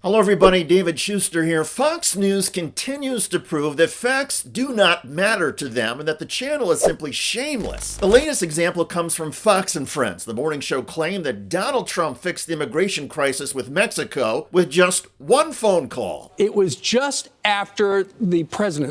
Hello everybody, David Shuster here. Fox News continues to prove that facts do not matter to them and that the channel is simply shameless. The latest example comes from Fox and Friends. The morning show claimed that Donald Trump fixed the immigration crisis with Mexico with just one phone call. It was just after the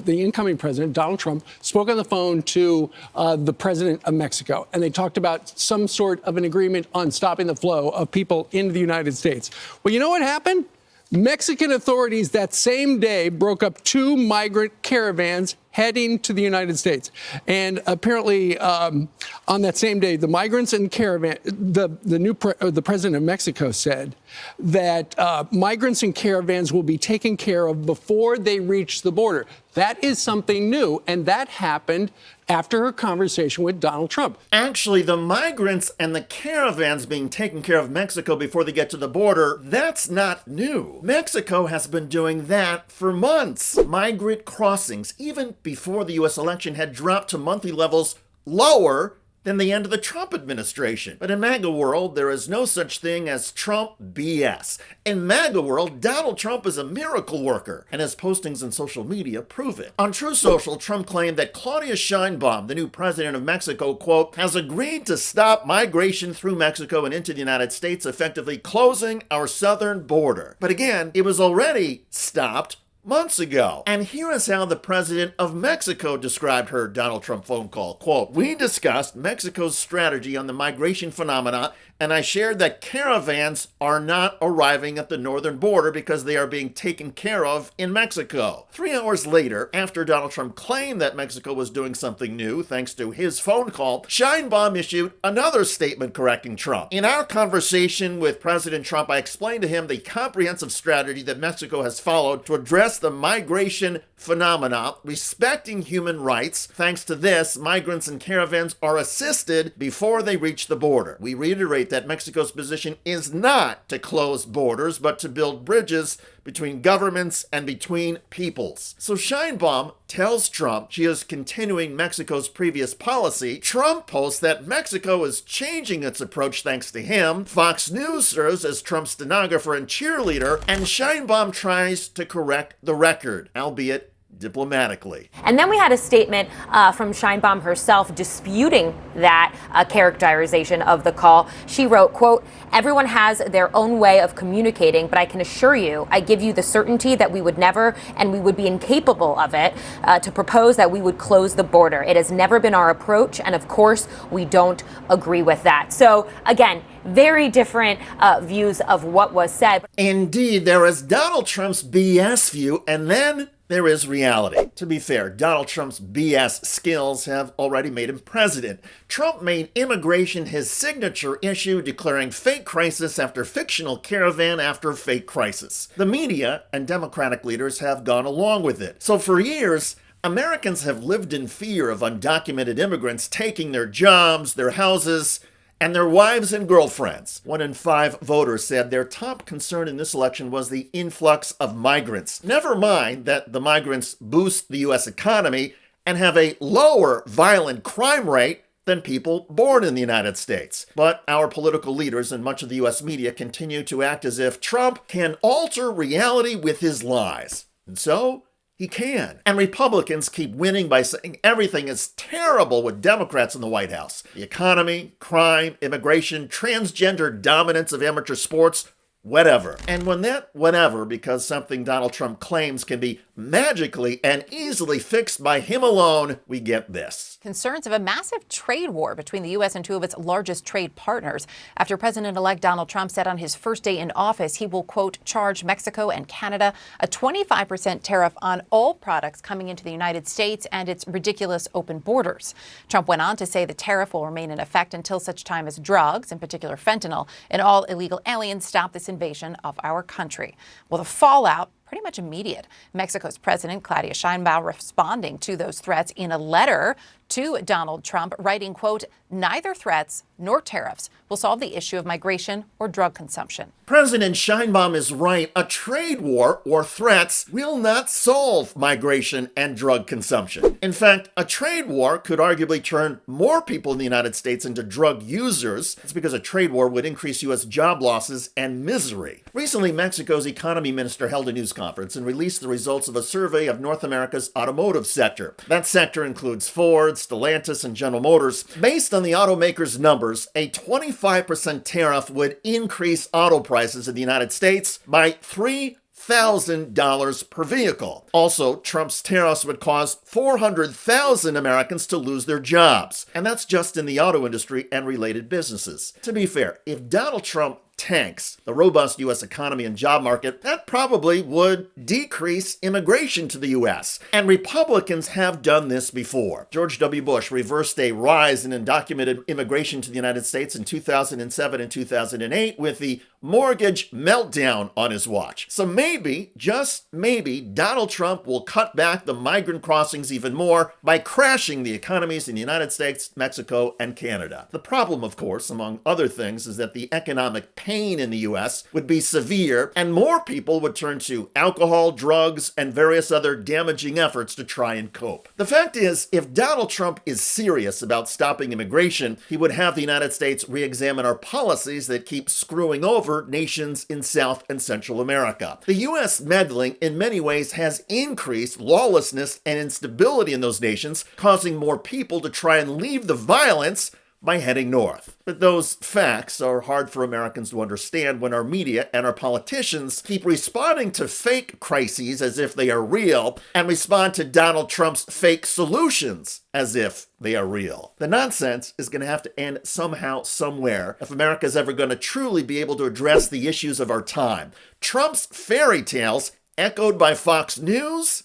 incoming president, Donald Trump, spoke on the phone to the president of Mexico, and they talked about some sort of an agreement on stopping the flow of people into the United States. Well, you know what happened? Mexican authorities that same day broke up two migrant caravans heading to the United States. And apparently, on that same day, the migrants and caravan, the president of Mexico said that migrants and caravans will be taken care of before they reach the border. That is something new, and that happened after her conversation with Donald Trump. Actually, the migrants and the caravans being taken care of Mexico before they get to the border, that's not new. Mexico has been doing that for months. Migrant crossings, even before the U.S. election, had dropped to monthly levels lower than the end of the Trump administration. But in MAGA world, there is no such thing as Trump BS. In MAGA world, Donald Trump is a miracle worker, and his postings on social media prove it. On True Social, Trump claimed that Claudia Steinbaum, the new president of Mexico, quote, has agreed to stop migration through Mexico and into the United States, effectively closing our southern border. But again, it was already stopped months ago. And here is how the president of Mexico described her Donald Trump phone call. Quote, we discussed Mexico's strategy on the migration phenomena, and I shared that caravans are not arriving at the northern border because they are being taken care of in Mexico. 3 hours later, after Donald Trump claimed that Mexico was doing something new thanks to his phone call, Steinbaum issued another statement correcting Trump. In our conversation with President Trump, I explained to him the comprehensive strategy that Mexico has followed to address the migration phenomena, respecting human rights. Thanks to this, migrants and caravans are assisted before they reach the border. We reiterate that Mexico's position is not to close borders, but to build bridges between governments and between peoples. So Steinbaum tells Trump she is continuing Mexico's previous policy. Trump posts that Mexico is changing its approach thanks to him. Fox News serves as Trump's stenographer and cheerleader, and Steinbaum tries to correct the record, albeit diplomatically. And then we had a statement from Steinbaum herself disputing that characterization of the call. She wrote, quote, everyone has their own way of communicating, but I can assure you, I give you the certainty that we would never, and we would be incapable of it, to propose that we would close the border. It has never been our approach, and of course, we don't agree with that. So again, very different views of what was said. Indeed, there is Donald Trump's BS view, and then there is reality. To be fair, Donald Trump's BS skills have already made him president. Trump made immigration his signature issue, declaring fake crisis after fictional caravan after fake crisis. The media and Democratic leaders have gone along with it. So for years, Americans have lived in fear of undocumented immigrants taking their jobs, their houses, and their wives and girlfriends. 1 in 5 voters said their top concern in this election was the influx of migrants. Never mind that the migrants boost the U.S. economy and have a lower violent crime rate than people born in the United States. But our political leaders and much of the U.S. media continue to act as if Trump can alter reality with his lies. And so, he can. And Republicans keep winning by saying everything is terrible with Democrats in the White House. The economy, crime, immigration, transgender dominance of amateur sports, whatever. And when that whatever, because something Donald Trump claims can be magically and easily fixed by him alone, we get this. Concerns of a massive trade war between the U.S. and two of its largest trade partners after President-elect Donald Trump said on his first day in office he will, quote, charge Mexico and Canada a 25% tariff on all products coming into the United States and its ridiculous open borders. Trump went on to say the tariff will remain in effect until such time as drugs, in particular fentanyl, and all illegal aliens stop this invasion of our country. Well, the fallout pretty much immediate. Mexico's president, Claudia Steinbaum, responding to those threats in a letter to Donald Trump, writing, quote, "Neither threats nor tariffs will solve the issue of migration or drug consumption." President Steinbaum is right. A trade war or threats will not solve migration and drug consumption. In fact, a trade war could arguably turn more people in the United States into drug users. That's because a trade war would increase U.S. job losses and misery. Recently, Mexico's economy minister held a news conference and released the results of a survey of North America's automotive sector. That sector includes Ford, Stellantis, and General Motors. Based on the automakers' numbers, a 25% tariff would increase auto prices in the United States by $3,000 per vehicle. Also, Trump's tariffs would cause 400,000 Americans to lose their jobs. And that's just in the auto industry and related businesses. To be fair, if Donald Trump tanks the robust U.S. economy and job market, that probably would decrease immigration to the U.S. And Republicans have done this before. George W. Bush reversed a rise in undocumented immigration to the United States in 2007 and 2008 with the mortgage meltdown on his watch. So maybe, just maybe, Donald Trump will cut back the migrant crossings even more by crashing the economies in the United States, Mexico, and Canada. The problem, of course, among other things, is that the economic pain in the U.S. would be severe, and more people would turn to alcohol, drugs, and various other damaging efforts to try and cope. The fact is, if Donald Trump is serious about stopping immigration, he would have the United States re-examine our policies that keep screwing over nations in South and Central America. The U.S. meddling in many ways has increased lawlessness and instability in those nations, causing more people to try and leave the violence by heading north. But those facts are hard for Americans to understand when our media and our politicians keep responding to fake crises as if they are real and respond to Donald Trump's fake solutions as if they are real. The nonsense is going to have to end somehow, somewhere, if America is ever going to truly be able to address the issues of our time. Trump's fairy tales, echoed by Fox News,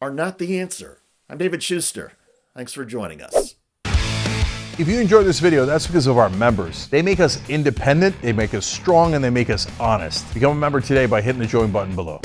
are not the answer. I'm David Shuster. Thanks for joining us. If you enjoyed this video, that's because of our members. They make us independent, they make us strong, and they make us honest. Become a member today by hitting the join button below.